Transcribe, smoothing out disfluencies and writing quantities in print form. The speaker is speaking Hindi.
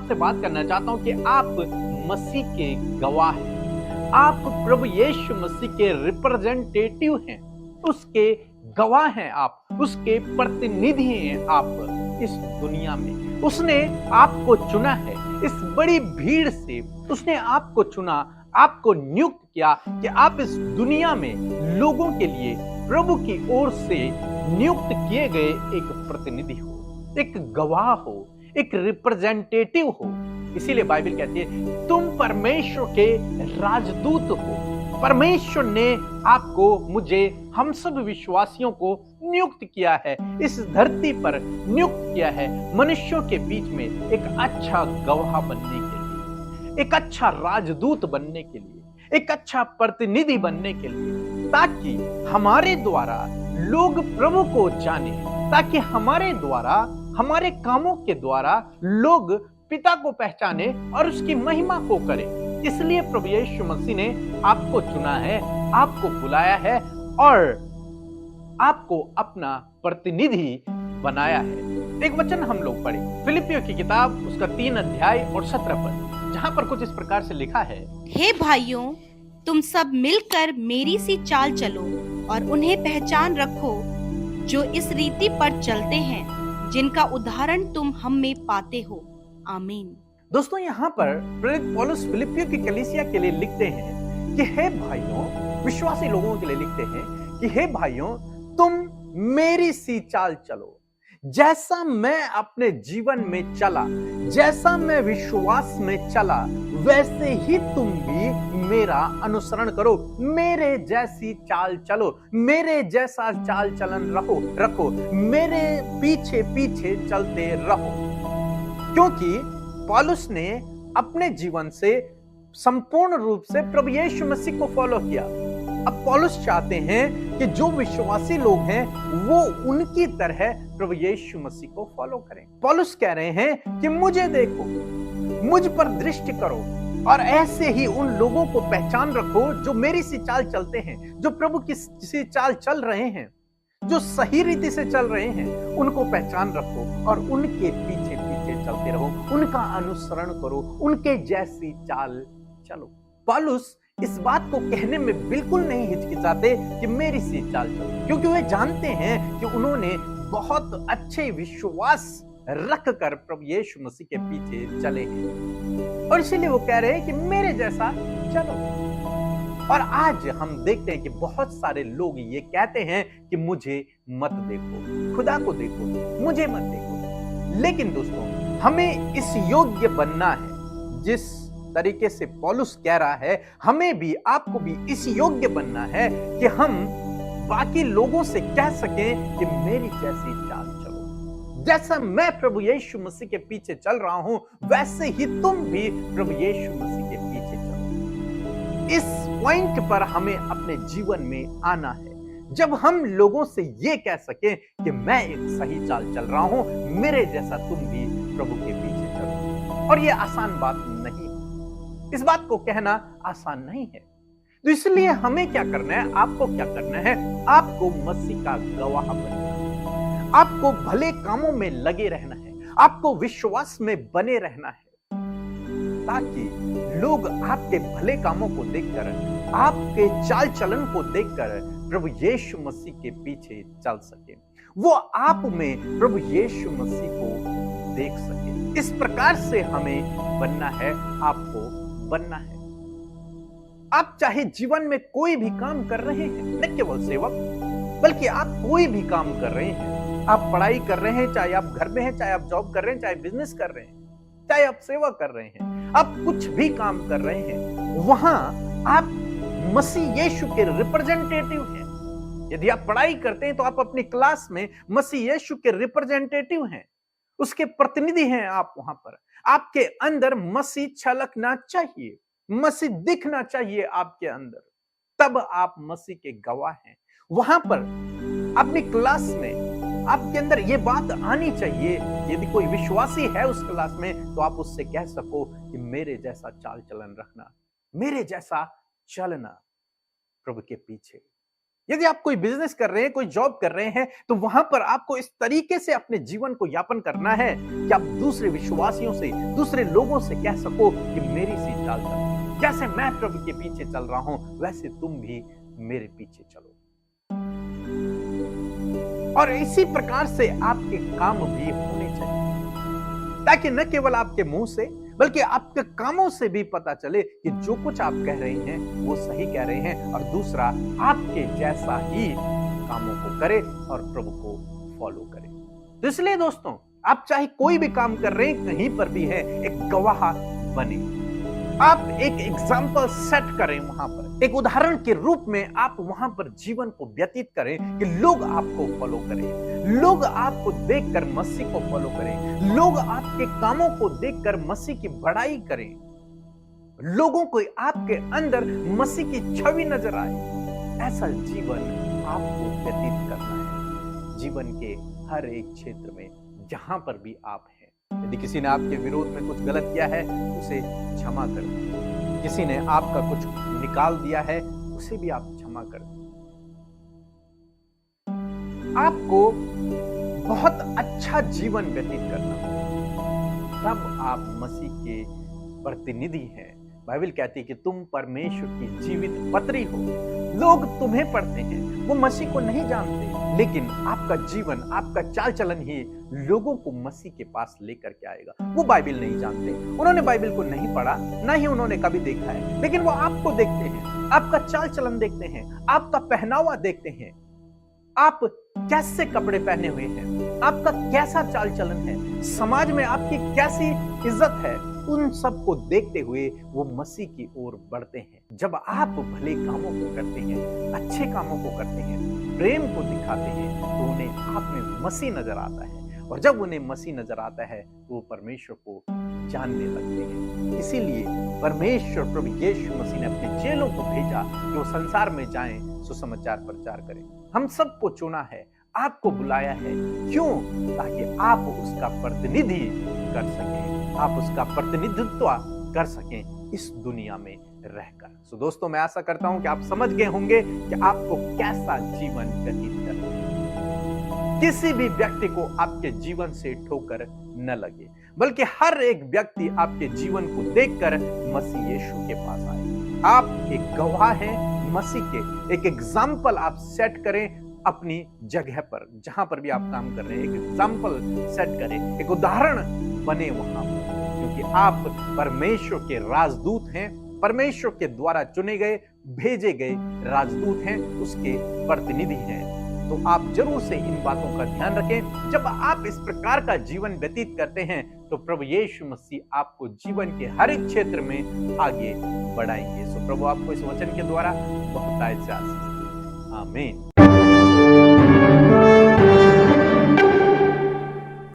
आपसे बात करना चाहता हूं कि आप मसीह के गवाह हैं। आप प्रभु यीशु मसीह के रिप्रेजेंटेटिव हैं, उसके गवाह हैं आप, उसके प्रतिनिधि हैं आप इस दुनिया में। उसने आपको चुना है, इस बड़ी भीड़ से उसने आपको चुना, आपको नियुक्त किया कि आप इस दुनिया में लोगों के लिए प्रभु की ओर से नियुक्त किए गए एक प्रतिनिधि हो, एक गवाह हो, एक रिप्रेजेंटेटिव हो। इसीलिए बाइबल कहती है तुम परमेश्वर के राजदूत हो। परमेश्वर ने आपको, मुझे, हम सब विश्वासियों को नियुक्त किया है, इस धरती पर नियुक्त किया है मनुष्यों के बीच में एक अच्छा गवाह बनने के लिए, एक अच्छा राजदूत बनने के लिए, एक अच्छा प्रतिनिधि बनने के लिए, ताकि हमारे द्वारा लोग प्रभु को जाने, ताकि हमारे द्वारा, हमारे कामों के द्वारा लोग पिता को पहचाने और उसकी महिमा को करें। इसलिए प्रभु यीशु मसीह ने आपको चुना है, आपको बुलाया है और आपको अपना प्रतिनिधि बनाया है। एक वचन हम लोग पढ़े फिलिपियों की किताब, उसका 3 अध्याय और 17 पद, जहां पर कुछ इस प्रकार से लिखा है, हे भाइयों, तुम सब मिलकर मेरी सी चाल चलो और उन्हें पहचान रखो जो इस रीति पर चलते हैं, जिनका उदाहरण तुम हम में पाते हो। आमीन। दोस्तों, यहाँ पर प्रेरित पौलुस फिलिपियों की कलीसिया के लिए लिखते हैं कि हे भाइयों, विश्वासी लोगों के लिए लिखते हैं कि हे भाइयों, तुम मेरी सी चाल चलो। जैसा मैं अपने जीवन में चला, जैसा मैं विश्वास में चला, वैसे ही तुम भी मेरा अनुसरण करो, मेरे जैसी चाल चलो, मेरे जैसा चाल चलन रखो, मेरे पीछे पीछे चलते रहो। क्योंकि पौलुस ने अपने जीवन से संपूर्ण रूप से प्रभु यीशु मसीह को फॉलो किया। अब पौलुस चाहते हैं कि जो विश्वासी लोग हैं वो उनकी तरह प्रभु यीशु मसीह को फॉलो करें। पौलुस कह रहे हैं कि मुझे देखो, मुझ पर दृष्टि करो और ऐसे ही उन लोगों को पहचान रखो जो मेरी सी चाल चलते हैं, जो प्रभु की सी चाल चल रहे हैं, जो सही रीति से चल रहे हैं, उनको पहचान रखो और उनके पीछे पीछे चलते रहो, उनका अनुसरण करो, उनके जैसी चाल चलो। पौलुस इस बात को कहने में बिल्कुल नहीं हिचकिचाते कि मेरी सी चाल चलो, क्योंकि वे जानते हैं कि उन्होंने बहुत अच्छे विश्वास रख कर प्रभु यीशु मसीह के पीछे चले हैं और इसीलिए वो कह रहे हैं कि मेरे जैसा चलो। और आज हम देखते हैं कि बहुत सारे लोग ये कहते हैं कि मुझे मत देखो, खुदा को देखो, मुझे मत देखो। लेकिन दोस्तों, हमें इस योग्य बनना है जिस तरीके से पौलुस कह रहा है, हमें भी, आपको भी इस योग्य बनना है कि हम बाकी लोगों से कह सकें कि मेरी जैसी चाल चलो। जैसा मैं प्रभु यीशु मसीह के पीछे चल रहा हूं, वैसे ही तुम भी प्रभु यीशु मसीह के पीछे चलो। इस पॉइंट पर हमें अपने जीवन में आना है, जब हम लोगों से ये कह सकें कि मैं एक सही चाल चल रहा हूं, मेरे जैसा तुम भी प्रभु के पीछे चलो। और ये आसान बात नहीं, इस बात को कहना आसान नहीं है। तो इसलिए हमें क्या करना है, आपको क्या करना है, आपको मसीह का गवाह बनना है, आपको भले कामों में लगे रहना है, आपको विश्वास में बने रहना है, ताकि लोग आपके भले कामों को देखकर, आपके चाल चलन को देखकर प्रभु यीशु मसीह के पीछे चल सके, वो आप में प्रभु यीशु मसीह को देख सके। इस प्रकार से हमें बनना है, आपको बनना है। आप चाहे जीवन में कोई भी काम कर रहे हैं, न केवल सेवक, बल्कि आप कोई भी काम कर रहे हैं, आप पढ़ाई कर रहे हैं, चाहे आप घर में हैं, चाहे आप जॉब कर रहे हैं, चाहे बिजनेस कर रहे हैं, चाहे आप सेवा कर रहे हैं, आप कुछ भी काम कर रहे हैं, वहां आप मसीह यीशु के रिप्रेजेंटेटिव हैं। यदि आप पढ़ाई करते हैं तो आप अपनी क्लास में मसीह यीशु के रिप्रेजेंटेटिव हैं, उसके प्रतिनिधि हैं आप। वहां पर आपके अंदर मसीह छलकना चाहिए, मसीह दिखना चाहिए आपके अंदर, तब आप मसीह के गवाह हैं। वहां पर अपनी क्लास में आपके अंदर यह बात आनी चाहिए, यदि कोई विश्वासी है उस क्लास में, तो आप उससे कह सको कि मेरे जैसा चाल चलन रखना, मेरे जैसा चलना प्रभु के पीछे। यदि आप कोई बिजनेस कर रहे हैं, कोई जॉब कर रहे हैं, तो वहां पर आपको इस तरीके से अपने जीवन को यापन करना है कि आप दूसरे विश्वासियों से, दूसरे लोगों से कह सको कि मेरी सी चाल चलो। जैसे मैं प्रभु के पीछे चल रहा हूं, वैसे तुम भी मेरे पीछे चलो। और इसी प्रकार से आपके काम भी होने चाहिए, ताकि न केवल आपके मुंह से बल्कि आपके कामों से भी पता चले कि जो कुछ आप कह रहे हैं वो सही कह रहे हैं, और दूसरा आपके जैसा ही कामों को करे और प्रभु को फॉलो करे। तो इसलिए दोस्तों, आप चाहे कोई भी काम कर रहे हैं, कहीं पर भी है, एक गवाह बने। आप एक एग्जाम्पल सेट करें, वहां पर एक उदाहरण के रूप में आप वहां पर जीवन को व्यतीत करें कि लोग आपको फॉलो करें, लोग आपको देखकर मसीह को फॉलो करें, लोग आपके कामों को देखकर मसीह की बड़ाई करें, लोगों को आपके अंदर मसीह की छवि नजर आए। ऐसा जीवन आपको व्यतीत करना है, जीवन के हर एक क्षेत्र में जहां पर भी आप हैं। यदि किसी ने आपके विरोध में कुछ गलत किया है, उसे क्षमा कर दीजिए। किसी ने आपका कुछ निकाल दिया है, उसे भी आप क्षमा कर दीजिए। आपको बहुत अच्छा जीवन व्यतीत करना होगा, तब आप मसीह के प्रतिनिधि हैं। बाइबल कहती है कि तुम परमेश्वर की जीवित पत्री हो। लोग तुम्हें पढ़ते हैं, वो मसीह को नहीं जानते, लेकिन आपका जीवन, आपका चाल चलन ही लोगों को मसीह के पास लेकर के आएगा। वो बाइबल नहीं जानते, उन्होंने बाइबल को नहीं पढ़ा, ना ही उन्होंने कभी देखा है, लेकिन वो आपको देखते हैं, आपका चाल चलन देखते हैं, आपका पहनावा देखते हैं, आप कैसे कपड़े पहने हुए हैं, आपका कैसा चाल चलन है, समाज में आपकी कैसी इज्जत है, उन सब को देखते हुए वो मसीह की ओर बढ़ते हैं। जब आप भले कामों को करते हैं, अच्छे कामों को करते हैं, प्रेम को दिखाते हैं, तो उन्हें आप में मसीह नजर आता है, और जब उन्हें मसीह नजर आता है तो वो परमेश्वर को जानने लगते हैं। इसीलिए परमेश्वर प्रभु यीशु मसीह ने अपने चेलों को भेजा कि वो संसार में जाएं, सुसमाचार प्रचार करें। हम सबको चुना है, आपको बुलाया है, क्यों? ताकि आप उसका प्रतिनिधि कर सकें, आप उसका प्रतिनिधित्व कर सकें इस दुनिया में रहकर। सो दोस्तों, मैं आशा करता हूं कि आप समझ गए होंगे कि आपको कैसा जीवन व्यतीत करना है। किसी भी व्यक्ति को आपके जीवन से ठोकर न लगे, बल्कि हर एक व्यक्ति आपके जीवन को देखकर मसीह यीशु के पास आए। आप एक गवाह हैं मसीह के, एक एग्जाम्पल आप सेट करें अपनी जगह पर, जहां पर भी आप काम कर रहे हैं, एक एग्जाम्पल सेट करें, एक उदाहरण बने वहां पर, क्योंकि आप परमेश्वर के राजदूत हैं, परमेश्वर के द्वारा चुने गए, भेजे गए राजदूत हैं, उसके प्रतिनिधि हैं। तो आप जरूर से इन बातों का ध्यान रखें। जब आप इस प्रकार का जीवन व्यतीत करते हैं, तो प्रभु यीशु मसीह आपको जीवन के हर एक क्षेत्र में आगे बढ़ाएंगे। सो प्रभु आपको इस वचन के द्वारा बहुतायत से आशीष दे। आमीन।